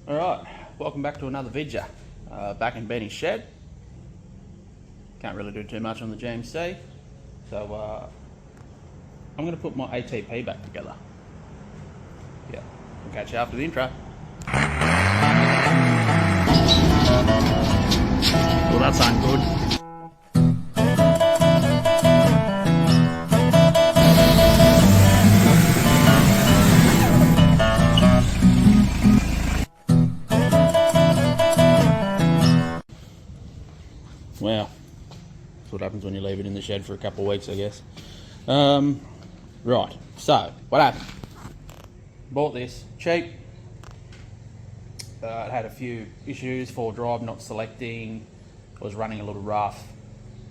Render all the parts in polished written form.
Alright, welcome back to another video. Back in Benny's shed. Can't really do too much on the GMC. So I'm going to put my ATP back together. Yeah, we'll catch you after the intro. Well, that sounds good. Well, that's what happens when you leave it in the shed for a couple of weeks, I guess. Right, so what happened? Bought this cheap. It had a few issues, four drive not selecting, it was running a little rough.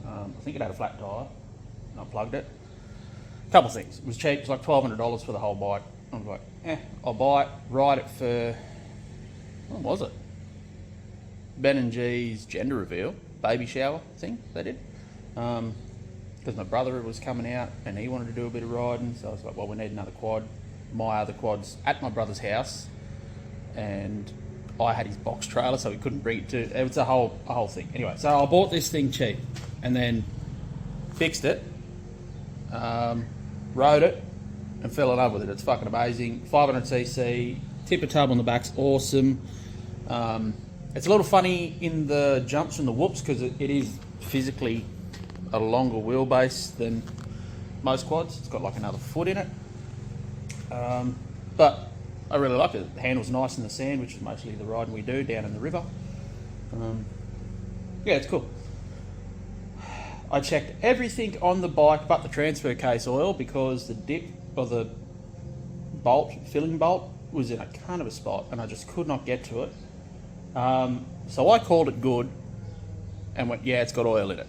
I think it had a flat tyre, and I plugged it. A couple of things, it was cheap, it was like $1,200 for the whole bike. I was like, I'll buy it, ride it for, what was it? Ben and G's gender reveal, baby shower thing they did. Because my brother was coming out and he wanted to do a bit of riding, so I was like, well, we need another quad. My other quad's at my brother's house, and I had his box trailer, so we couldn't bring it to. It was a whole thing. Anyway, so I bought this thing cheap, and then fixed it, rode it, and fell in love with it. It's fucking amazing. 500cc, tipper tub on the back's awesome. It's a little funny in the jumps and the whoops because it is physically a longer wheelbase than most quads. It's got like another foot in it. But I really liked it. The handle's nice in the sand, which is mostly the riding we do down in the river. Yeah, it's cool. I checked everything on the bike but the transfer case oil because the dip or the bolt, filling bolt, was in a kind of a spot and I just could not get to it. So I called it good and went, yeah, it's got oil in it.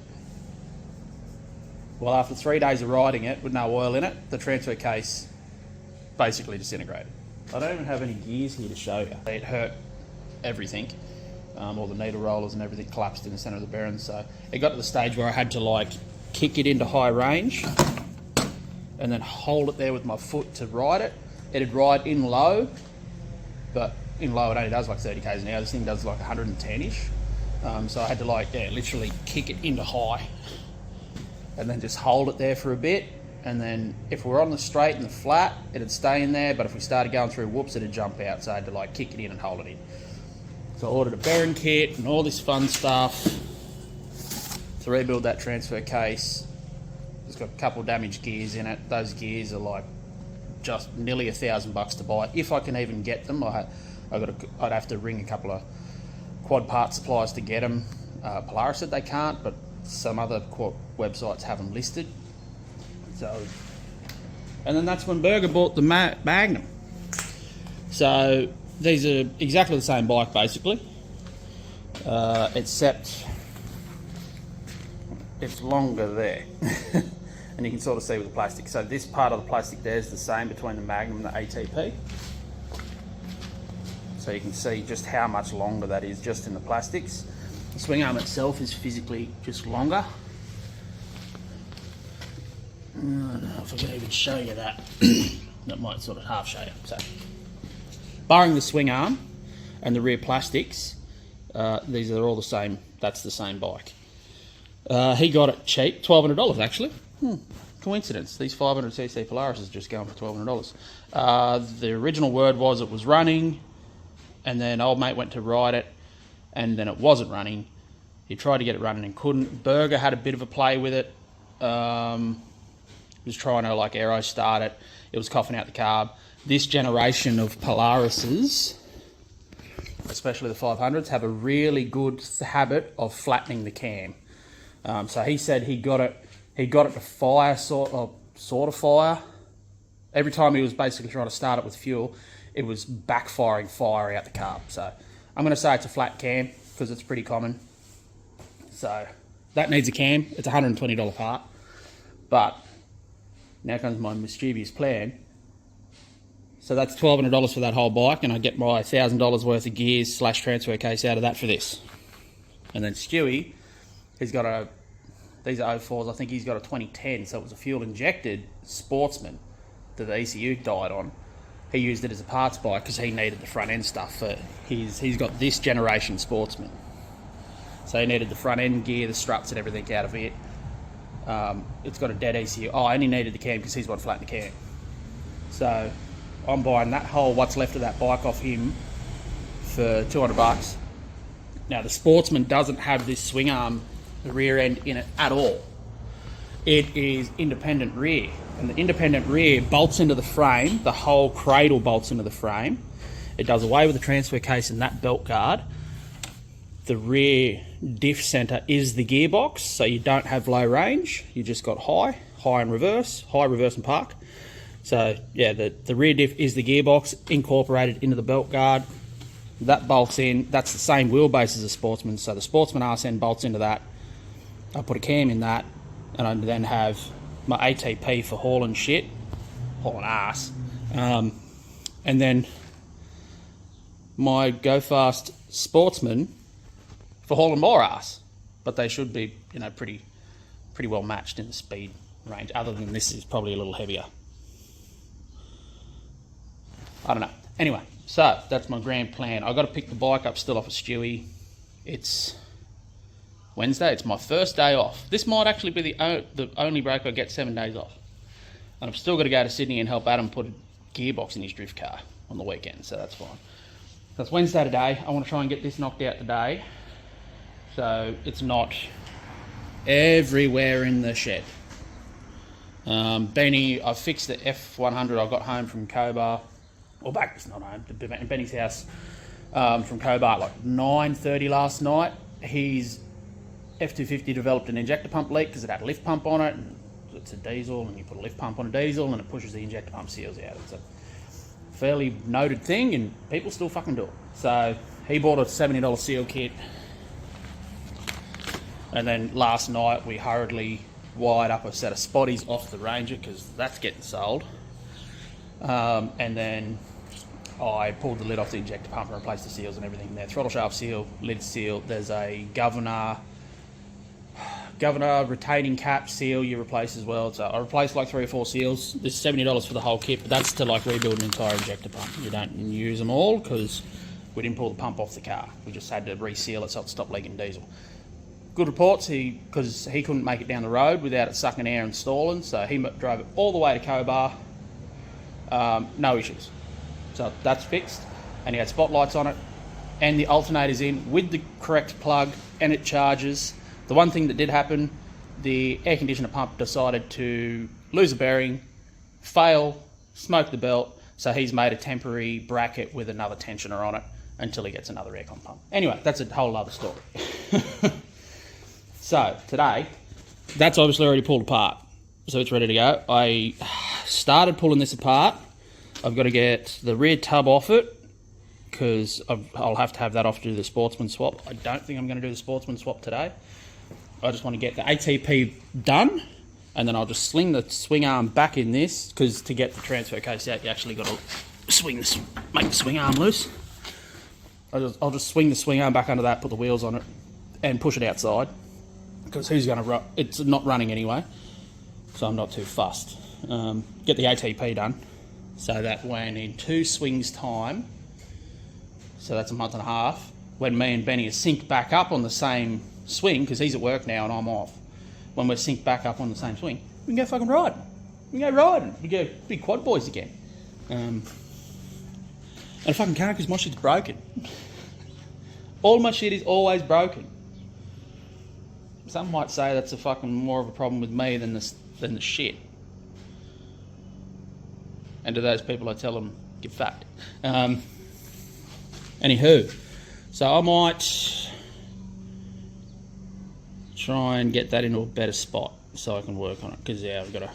Well, after 3 days of riding it with no oil in it, the transfer case basically disintegrated. I don't even have any gears here to show you. It hurt everything. All the needle rollers and everything collapsed in the centre of the bearings. So it got to the stage where I had to like kick it into high range and then hold it there with my foot to ride it. It'd ride in low, but in low it only does like 30 k's an hour. This thing does like 110-ish. So I had to like, literally kick it into high and then just hold it there for a bit. And then if we're on the straight and the flat, it'd stay in there. But if we started going through whoops, it'd jump out. So I had to like kick it in and hold it in. So I ordered a bearing kit and all this fun stuff to rebuild that transfer case. It's got a couple of damaged gears in it. Those gears are like just nearly $1,000 to buy. If I can even get them, I'd have to ring a couple of quad part suppliers to get them. Polaris said they can't, but some other quad websites have them listed. So, and then that's when Berger bought the Magnum. So these are exactly the same bike basically, except it's longer there. And you can sort of see with the plastic. So this part of the plastic there is the same between the Magnum and the ATP. So you can see just how much longer that is just in the plastics. The swing arm itself is physically just longer. I don't know if I can even show you that. That might sort of half show you. So, barring the swing arm and the rear plastics, these are all the same. That's the same bike. He got it cheap, $1,200 actually. Coincidence. These 500cc Polaris is just going for $1,200. The original word was it was running, and then old mate went to ride it, and then it wasn't running. He tried to get it running and couldn't. Berger had a bit of a play with it. Was trying to like aero start it. It was coughing out the carb. This generation of Polarises, especially the 500s, have a really good habit of flattening the cam. So he said he got it to fire, sort of fire. Every time he was basically trying to start it with fuel, it was backfiring fire out the carb. So I'm going to say it's a flat cam because it's pretty common. So that needs a cam. It's a $120 part. But now comes my mischievous plan. So that's $1,200 for that whole bike, and I get my $1,000 worth of gears / transfer case out of that for this. And then Stewie, he's got these are 04s, I think he's got a 2010, so it was a fuel injected Sportsman that the ECU died on. he used it as a parts bike because he needed the front end stuff for he's got this generation Sportsman. So he needed the front end gear, the struts and everything out of it. It's got a dead ECU. Oh, I only needed the cam because he's got flat in the cam. So I'm buying that whole what's left of that bike off him for $200. Now the Sportsman doesn't have this swing arm, the rear end in it at all. It is independent rear, and the independent rear bolts into the frame. The whole cradle bolts into the frame. It does away with the transfer case and that belt guard. The rear diff center is the gearbox, so you don't have low range. You just got high and reverse, and park. So yeah, the rear diff is the gearbox incorporated into the belt guard. That bolts in. That's the same wheelbase as a Sportsman. So the Sportsman arse end bolts into that. I put a cam in that, and I then have my ATP for hauling shit, hauling ass, and then my Go Fast Sportsman for hauling more ass. But they should be, you know, pretty well matched in the speed range. Other than this is probably a little heavier. I don't know. Anyway, so that's my grand plan. I got to pick the bike up still off of Stewie. It's Wednesday. It's my first day off. This might actually be the only break I get 7 days off. And I've still got to go to Sydney and help Adam put a gearbox in his drift car on the weekend, so that's fine. That's Wednesday today. I want to try and get this knocked out today, so it's not everywhere in the shed. Benny, I fixed the F100. I got home from Cobar. Well, back, it's not home, to Benny's house from Cobar like 9:30 last night. His F250 developed an injector pump leak because it had a lift pump on it, and it's a diesel, and you put a lift pump on a diesel and it pushes the injector pump seals out. It's a fairly noted thing and people still fucking do it. So he bought a $70 seal kit, and then last night we hurriedly wired up a set of spotties off the Ranger because that's getting sold. And then I pulled the lid off the injector pump and replaced the seals and everything there. Throttle shaft seal, lid seal. There's a governor retaining cap seal you replace as well. So I replaced like 3 or 4 seals. This is $70 for the whole kit, but that's to like rebuild an entire injector pump. You don't use them all because we didn't pull the pump off the car. We just had to reseal it so it stopped leaking diesel. Good reports, because he couldn't make it down the road without it sucking air and stalling, so he drove it all the way to Cobar. No issues. So that's fixed, and he had spotlights on it, and the alternator's in with the correct plug, and it charges. The one thing that did happen, the air conditioner pump decided to lose a bearing, fail, smoke the belt, so he's made a temporary bracket with another tensioner on it until he gets another aircon pump. Anyway, that's a whole other story. So today, that's obviously already pulled apart, so it's ready to go. I started pulling this apart. I've got to get the rear tub off it because I'll have to have that off to do the Sportsman swap. I don't think I'm going to do the Sportsman swap today. I just want to get the ATP done, and then I'll just sling the swing arm back in this, because to get the transfer case out, you actually got to make the swing arm loose. I'll just swing the swing arm back under that, put the wheels on it, and push it outside, because who's going to run? It's not running anyway, so I'm not too fussed. Get the ATP done, so that when in 2 swings time, so that's a month and a half, when me and Benny are synced back up on the same swing, because he's at work now and I'm off, when we're synced back up on the same swing, we can go fucking riding. We can go riding. We go big quad boys again. And I fucking can't because my shit's broken. All my shit is always broken. Some might say that's a fucking more of a problem with me than the shit. And to those people I tell them, get fucked. Anywho, so I might try and get that into a better spot so I can work on it, because yeah, I've got to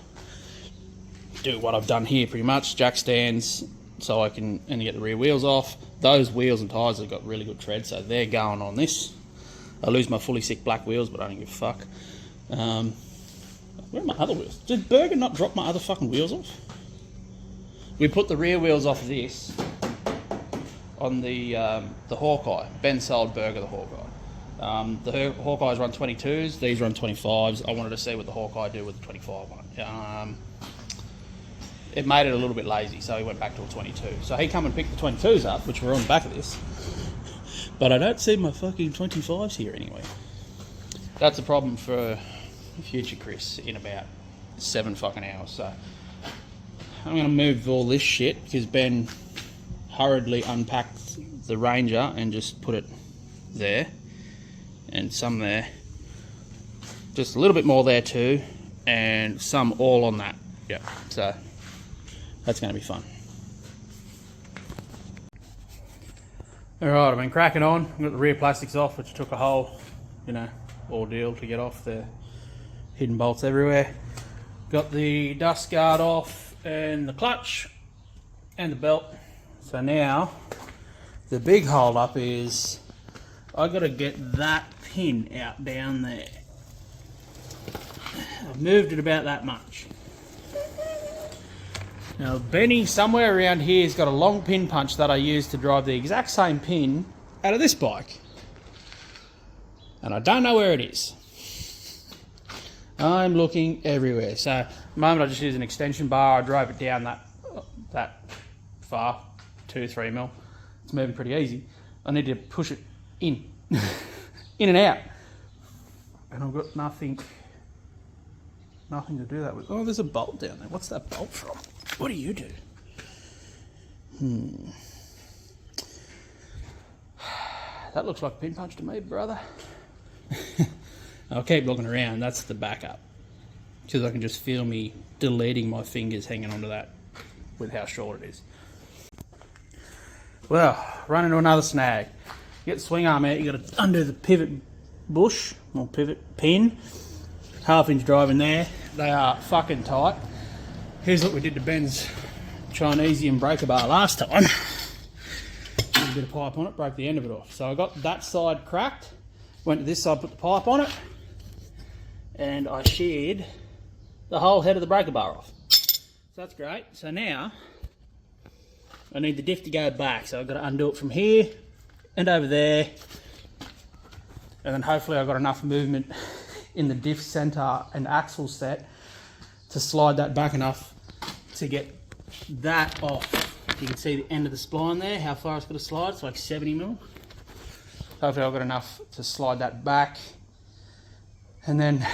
do what I've done here pretty much, jack stands, so I can and get the rear wheels off. Those wheels and tyres have got really good tread, so they're going on this. I lose my fully sick black wheels, but I don't give a fuck. Where are my other wheels? Did Berger not drop my other fucking wheels off? We put the rear wheels off this on the Hawkeye. Ben sold Berger the Hawkeye. The Hawkeyes run 22s, these run 25s. I wanted to see what the Hawkeye do with the 25 one. it made it a little bit lazy, so he went back to a 22. So he come and picked the 22s up, which were on the back of this. But I don't see my fucking 25s here anyway. That's a problem for future Chris in about 7 fucking hours. So I'm going to move all this shit because Ben hurriedly unpacked the Ranger and just put it there. And some there. Just a little bit more there too. And some all on that. Yeah, so that's going to be fun. Alright, I've been cracking on. I've got the rear plastics off, which took a whole, ordeal to get off. The hidden bolts everywhere. Got the dust guard off and the clutch and the belt. So now the big hold up is I got to get that pin out down there. I've moved it about that much. Now Benny somewhere around here has got a long pin punch that I use to drive the exact same pin out of this bike. And I don't know where it is. I'm looking everywhere. So at the moment I just use an extension bar. I drove it down that far, 2-3 mil. It's moving pretty easy. I need to push it in, in and out. And I've got nothing to do that with. Oh, there's a bolt down there. What's that bolt from? What do you do? That looks like a pin punch to me, brother. I'll keep looking around. That's the backup. Because I can just feel me deleting my fingers hanging onto that with how short it is. Well, run into another snag. You get the swing arm out, you got to undo the pivot bush, or pivot pin. 1/2 inch drive in there. They are fucking tight. Here's what we did to Ben's Chinesium breaker bar last time. Put a bit of pipe on it, broke the end of it off. So I got that side cracked, went to this side, put the pipe on it, and I sheared the whole head of the breaker bar off. So that's great. So now I need the diff to go back. So I've got to undo it from here and over there. And then hopefully I've got enough movement in the diff center and axle set to slide that back enough to get that off. You can see the end of the spline there, how far it's got to slide. It's like 70 mil. Hopefully I've got enough to slide that back. And then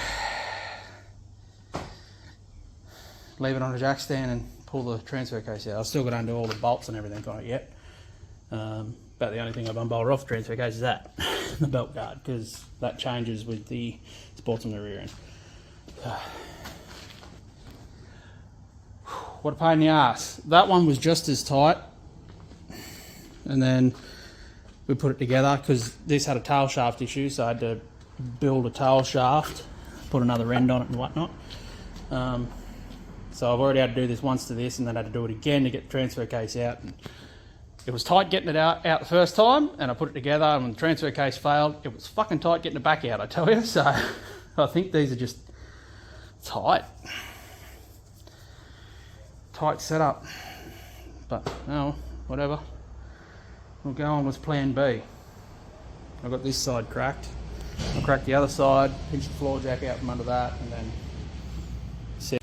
leave it on a jack stand and pull the transfer case out. I've still got to undo all the bolts and everything on it yet. But the only thing I've unbolted off the transfer case is that, the belt guard, because that changes with the sports on the rear end. What a pain in the ass. That one was just as tight. And then we put it together because this had a tail shaft issue, so I had to build a tail shaft, put another end on it and whatnot. So I've already had to do this once to this, and then I had to do it again to get the transfer case out. And it was tight getting it out the first time, and I put it together, and when the transfer case failed, it was fucking tight getting it back out, I tell you. So I think these are just tight setup. But no, whatever. We'll go on with plan B. I've got this side cracked. I'll crack the other side, pinch the floor jack out from under that, and then set.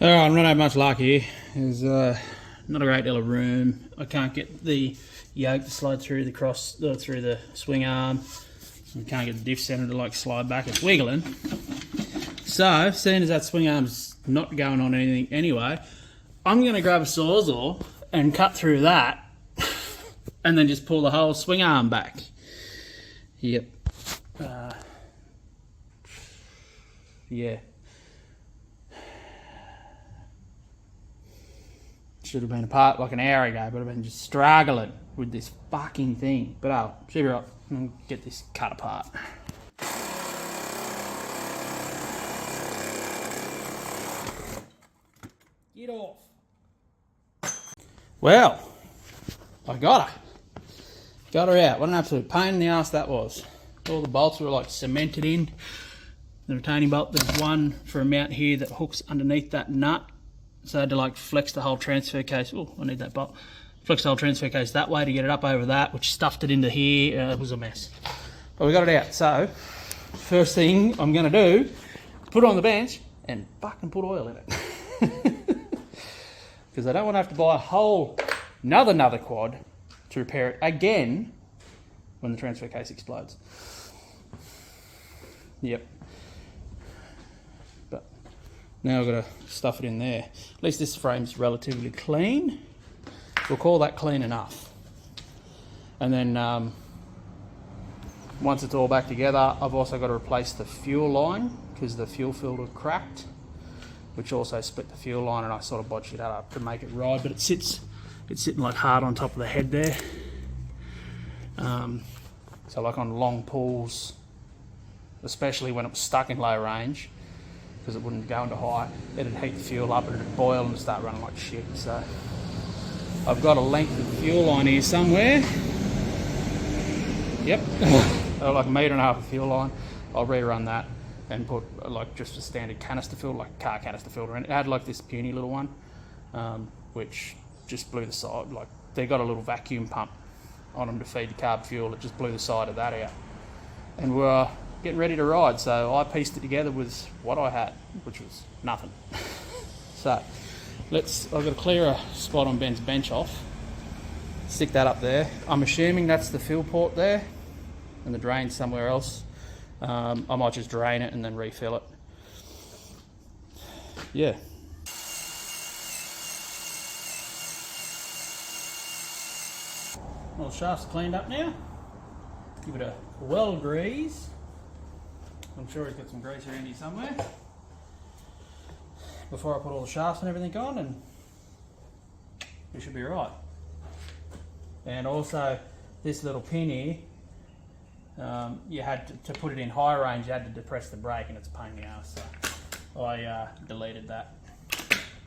Alright, I'm not having much luck here. There's not a great deal of room. I can't get the yoke to slide through through the swing arm. I can't get the diff center to slide back. It's wiggling. So, seeing as that swing arm's not going on anything anyway, I'm going to grab a sawzall and cut through that and then just pull the whole swing arm back. Yep. Yeah. Should have been apart like an hour ago, but I've been just struggling with this fucking thing. But I'll figure out and get this cut apart. Get off. Well, I got her. Got her out. What an absolute pain in the ass that was. All the bolts were cemented in. The retaining bolt, there's one for a mount here that hooks underneath that nut. So I had to flex the whole transfer case. Oh, I need that bolt. Flex the whole transfer case that way to get it up over that, which stuffed it into here. It was a mess. But we got it out. So, first thing I'm going to do, put it on the bench and fucking put oil in it. because I don't want to have to buy a whole another quad to repair it again when the transfer case explodes. Yep. But now I've got to stuff it in there. At least this frame's relatively clean. We'll call that clean enough. And then once it's all back together, I've also got to replace the fuel line because the fuel filter cracked, which also split the fuel line, and I sort of botched it up to make it ride, but it's sitting like hard on top of the head there. So like on long pulls, especially when it was stuck in low range, because it wouldn't go into high, it'd heat the fuel up and it'd boil and start running like shit. So I've got a length of fuel line here somewhere. Yep, like 1.5 metre of fuel line. I'll rerun that and put like just a standard canister filter, like a car canister filter, and it had like this puny little one, which just blew the side. Like they got a little vacuum pump on them to feed the carb fuel. It just blew the side of that out, and we're getting ready to ride. So I pieced it together with what I had, which was nothing. So I've got to clear a spot on Ben's bench off, stick that up there. I'm assuming that's the fill port there and the drain somewhere else. I might just drain it and then refill it. Yeah. Well, the shaft's cleaned up now. Give it a well grease. I'm sure he's got some grease around here somewhere. Before I put all the shafts and everything on, and we should be right. And also, this little pin here, you had to put it in high range, you had to depress the brake, and it's a pain in the ass. So I deleted that.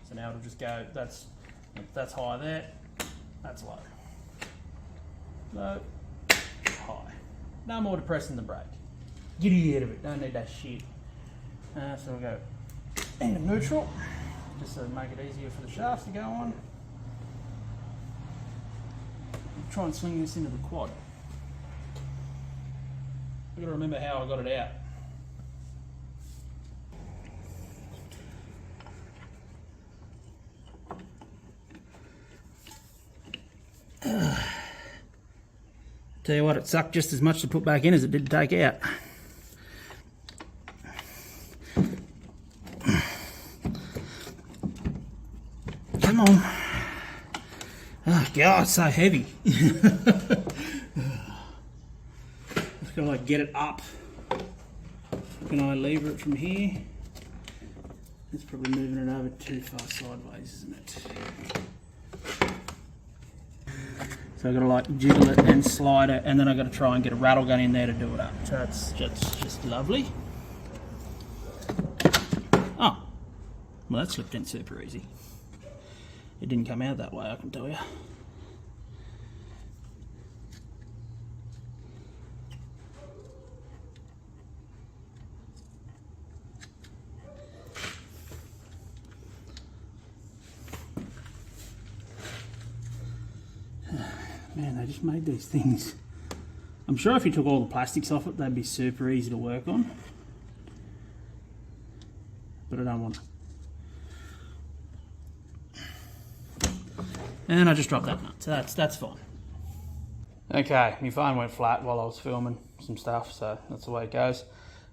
So now it'll just go, that's high there, that's low. Low, high. No more depressing the brake. Get out of it, don't need that shit. So we'll go into neutral, just to make it easier for the shafts to go on. Try and sling this into the quad. I've got to remember how I got it out. Tell you what, it sucked just as much to put back in as it did to take out. Come on. Oh God, it's so heavy. Just gotta like get it up. Can I lever it from here? It's probably moving it over too far sideways, isn't it? So I've got to like jiggle it and slide it, and then I've got to try and get a rattle gun in there to do it up. So that's just lovely. Oh, well that slipped in super easy. It didn't come out that way, I can tell you. Man, they just made these things. I'm sure if you took all the plastics off it, they'd be super easy to work on. But I don't want to. And I just dropped that nut, so that's fine. Okay, my phone went flat while I was filming some stuff, so that's the way it goes.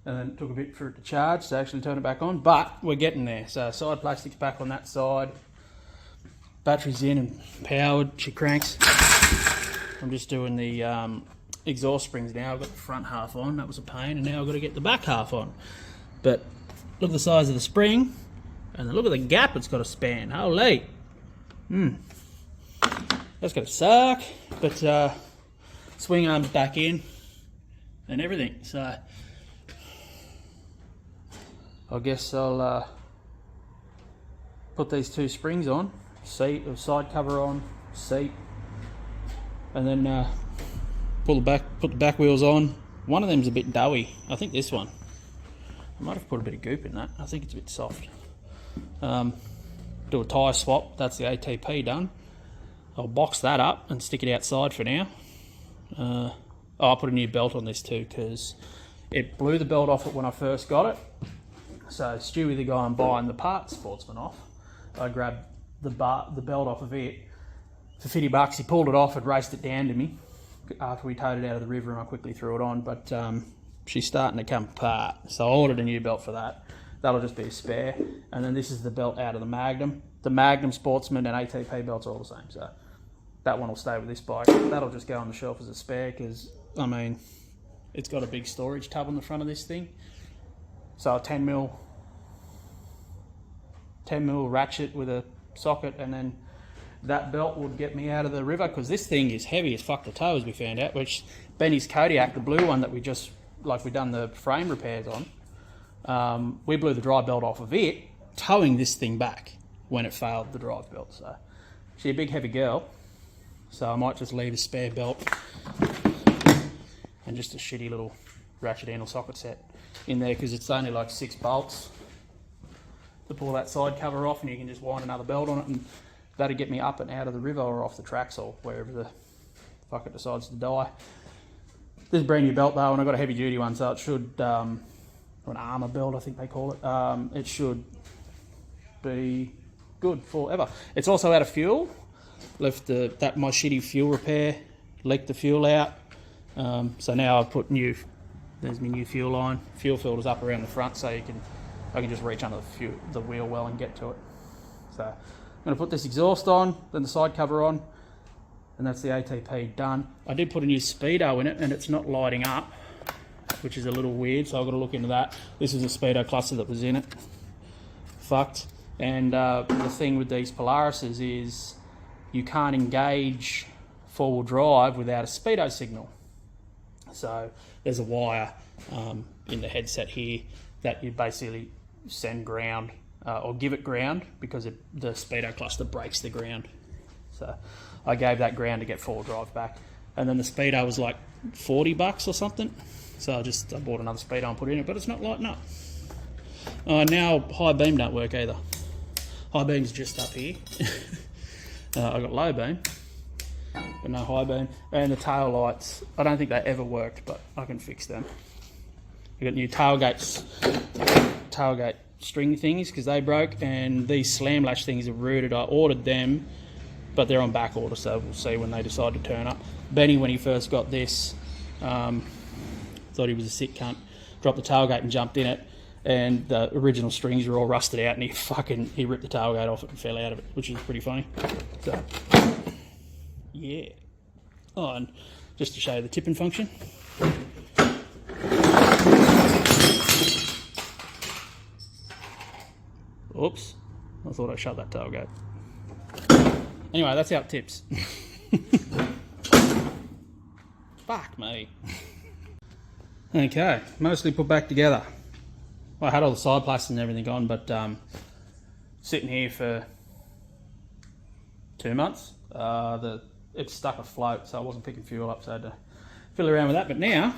And then it took a bit for it to charge to actually turn it back on, but we're getting there. So side plastic's back on that side. Battery's in and powered, she cranks. I'm just doing the exhaust springs now. I've got the front half on, that was a pain, and now I've got to get the back half on. But look at the size of the spring, and look at the gap it's got to span. Holy! That's going to suck, but swing arms back in and everything. So I guess I'll put these two springs on, seat or side cover on, seat, and then put the back wheels on. One of them's a bit doughy. I think this one. I might have put a bit of goop in that. I think it's a bit soft. Do a tyre swap. That's the ATP done. I'll box that up and stick it outside for now. I'll put a new belt on this too because it blew the belt off it when I first got it. So Stewie, the guy I'm buying the parts sportsman off, I grabbed the belt off of it for $50. He pulled it off and raced it down to me after we towed it out of the river, and I quickly threw it on. But she's starting to come apart, so I ordered a new belt for that. That'll just be a spare. And then this is the belt out of the Magnum. The Magnum Sportsman and ATP belts are all the same, so that one will stay with this bike. That'll just go on the shelf as a spare because, I mean, it's got a big storage tub on the front of this thing. So a 10 mil ratchet with a socket, and then that belt would get me out of the river because this thing is heavy as fuck to tow, as we found out, which Benny's Kodiak, the blue one that we just, like we done the frame repairs on, we blew the drive belt off of it, towing this thing back when it failed the drive belt. So she's a big heavy girl, so I might just leave a spare belt and just a shitty little ratchet handle socket set in there because it's only like 6 bolts to pull that side cover off, and you can just wind another belt on it, and that'll get me up and out of the river or off the tracks or wherever the fuck it decides to die. This is a brand new belt though, and I've got a heavy duty one, so it should, or an armour belt I think they call it, it should be good forever. It's also out of fuel. Left my shitty fuel repair, leaked the fuel out. So now I've put there's my new fuel line. Fuel filter's up around the front, so I can just reach under the wheel well and get to it. So I'm going to put this exhaust on, then the side cover on, and that's the ATP done. I did put a new speedo in it, and it's not lighting up, which is a little weird, so I've got to look into that. This is a speedo cluster that was in it. Fucked. And the thing with these Polarises is you can't engage four-wheel drive without a speedo signal. So there's a wire in the headset here that you basically send ground or give it ground because the speedo cluster breaks the ground. So I gave that ground to get four-wheel drive back, and then the speedo was like $40 or something. So I bought another speedo and put it in it, but it's not lighting up. Now high beam don't work either. High beam's just up here. I got low beam, but no high beam. And the tail lights, I don't think they ever worked, but I can fix them. We got new tailgate string things because they broke, and these slam latch things are rooted. I ordered them, but they're on back order, so we'll see when they decide to turn up. Benny, when he first got this, thought he was a sick cunt, dropped the tailgate and jumped in it, and the original strings were all rusted out, and he ripped the tailgate off it and fell out of it, which is pretty funny. So yeah. Oh, and just to show you the tipping function. Oops, I thought I shut that tailgate. Anyway, that's how it tips. Fuck me. Okay, mostly put back together. I had all the side plasters and everything on, but sitting here for 2 months. It's stuck afloat, so I wasn't picking fuel up, so I had to fiddle around with that. But now,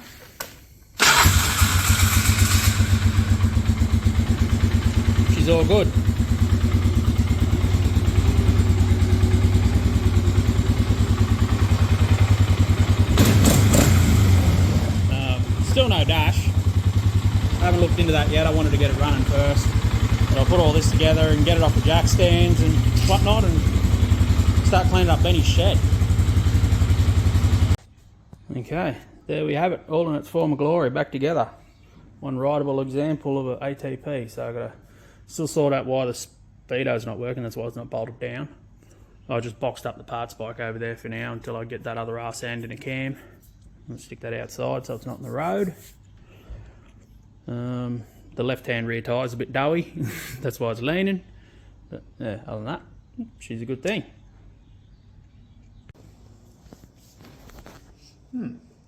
she's all good. Still no dash. I haven't looked into that yet. I wanted to get it running first. But I'll put all this together and get it off the jack stands and whatnot and start cleaning up Benny's shed. Okay, there we have it, all in its former glory, back together. One rideable example of an ATP. So I've got to still sort out why the speedo's not working. That's why it's not bolted down. I just boxed up the parts bike over there for now until I get that other arse end in a cam. I'm going to stick that outside so it's not in the road. The left-hand rear tyre is a bit doughy. That's why it's leaning. But yeah, other than that, she's a good thing.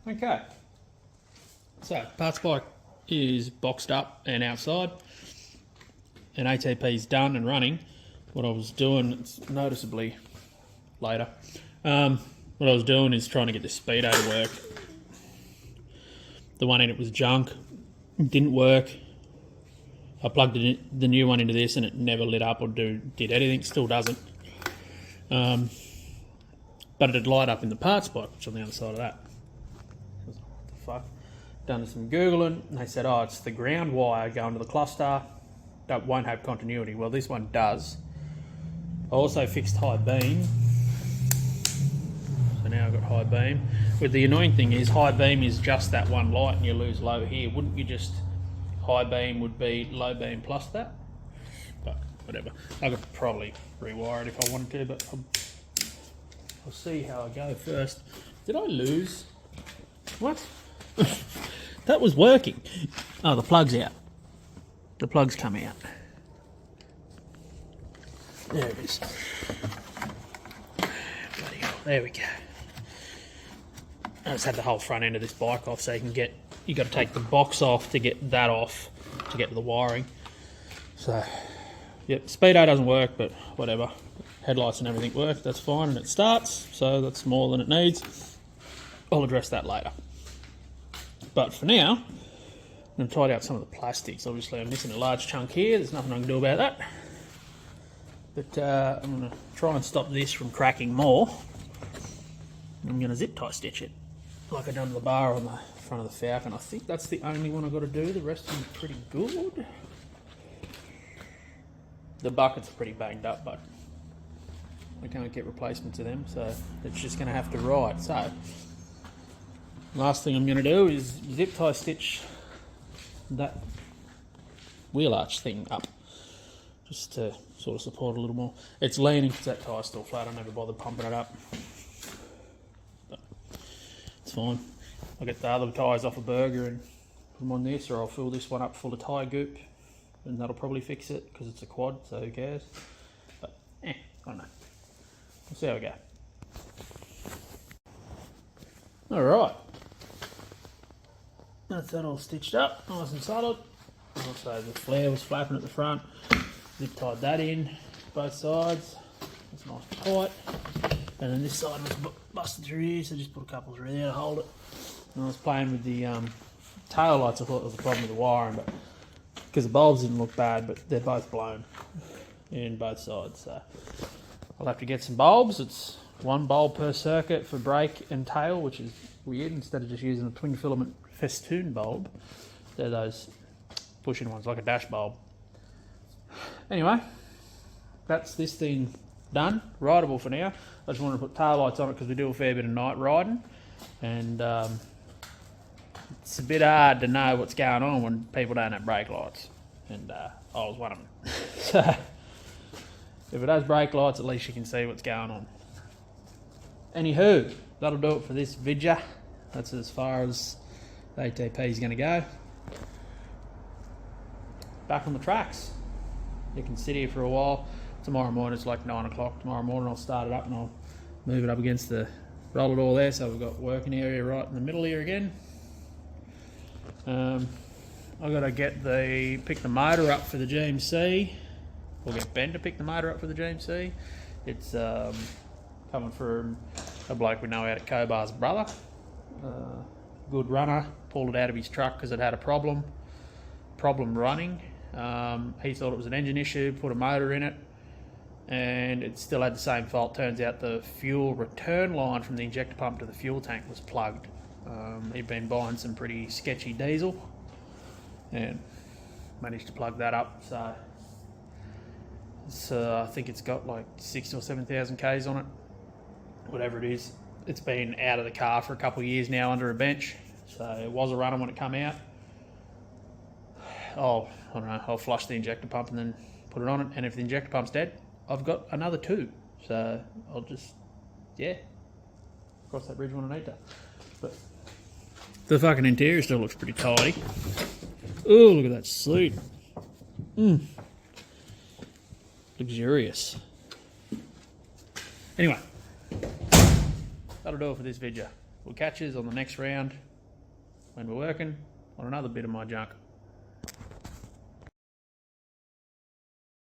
Okay. So, parts bike is boxed up and outside. And ATP's done and running. What I was doing, it's noticeably later. What I was doing is trying to get the speedo to work. The one in it was junk. Didn't work. I plugged the new one into this and it never lit up or did anything. Still doesn't. But it'd light up in the parts bike, which is on the other side of that. What the fuck? Done some Googling and they said, oh, it's the ground wire going to the cluster. That won't have continuity. Well, this one does. I also fixed high beam. So now I've got high beam. But the annoying thing is high beam is just that one light and you lose low here. Wouldn't you just, high beam would be low beam plus that? But whatever. I could probably rewire it if I wanted to, but I'll see how I go first. Did I lose? What? That was working. Oh, the plug's out. The plug's come out. There it is. Bloody hell. There we go. I just had the whole front end of this bike off, so you can get, you got to take the box off to get that off to get to the wiring. So, yep, speedo doesn't work, but whatever. Headlights and everything work, that's fine, and it starts, so that's more than it needs. I'll address that later. But for now, I'm going to tidy out some of the plastics. Obviously, I'm missing a large chunk here. There's nothing I can do about that. But I'm going to try and stop this from cracking more. I'm going to zip tie stitch it, like I've done the bar on the front of the Falcon. I think that's the only one I've got to do. The rest of them are pretty good. The buckets are pretty banged up, but I can't get replacements of them, so it's just going to have to ride. So, last thing I'm going to do is zip tie stitch that wheel arch thing up, just to sort of support a little more. It's leaning because that tyre's still flat. I never bothered pumping it up. But it's fine. I'll get the other tyres off a Burger and put them on this, or I'll fill this one up full of tyre goop, and that'll probably fix it because it's a quad, so who cares. But, I don't know. We'll see how we go. Alright. That's that all stitched up, nice and solid. Also the flare was flapping at the front. Zip tied that in, both sides. That's nice and tight. And then this side was busted through here, so just put a couple through there to hold it. And I was playing with the tail lights. I thought there was a problem with the wiring, but because the bulbs didn't look bad, but they're both blown in both sides. So I'll have to get some bulbs. It's one bulb per circuit for brake and tail, which is weird. Instead of just using a twin filament festoon bulb, they're those pushing ones, like a dash bulb. Anyway, that's this thing done, rideable for now. I just wanted to put tail lights on it because we do a fair bit of night riding, and it's a bit hard to know what's going on when people don't have brake lights, and I was one of them. So if it has brake lights, at least you can see what's going on. Anywho, that'll do it for this video. That's as far as the ATP is going to go. Back on the tracks. You can sit here for a while. Tomorrow morning it's like 9 o'clock. Tomorrow morning I'll start it up and I'll move it up against the roll it all there, so we've got working area right in the middle here again. I've got to pick the motor up for the GMC, or get Ben to pick the motor up for the GMC. It's coming from a bloke we know out at Cobar's brother. Good runner, pulled it out of his truck because it had a problem running. He thought it was an engine issue, put a motor in it, and it still had the same fault. Turns out the fuel return line from the injector pump to the fuel tank was plugged. He'd been buying some pretty sketchy diesel and managed to plug that up. So I think it's got like 6,000 or 7,000 Ks on it, whatever it is. It's been out of the car for a couple of years now under a bench, so it was a runner when it come out. I don't know, I'll flush the injector pump and then put it on it, and if the injector pump's dead, I've got another 2, so I'll just, cross that bridge when I need to. But the fucking interior still looks pretty tidy. Oh, look at that seat. Luxurious. Anyway, that'll do it for this video. We'll catch you on the next round when we're working on another bit of my junk.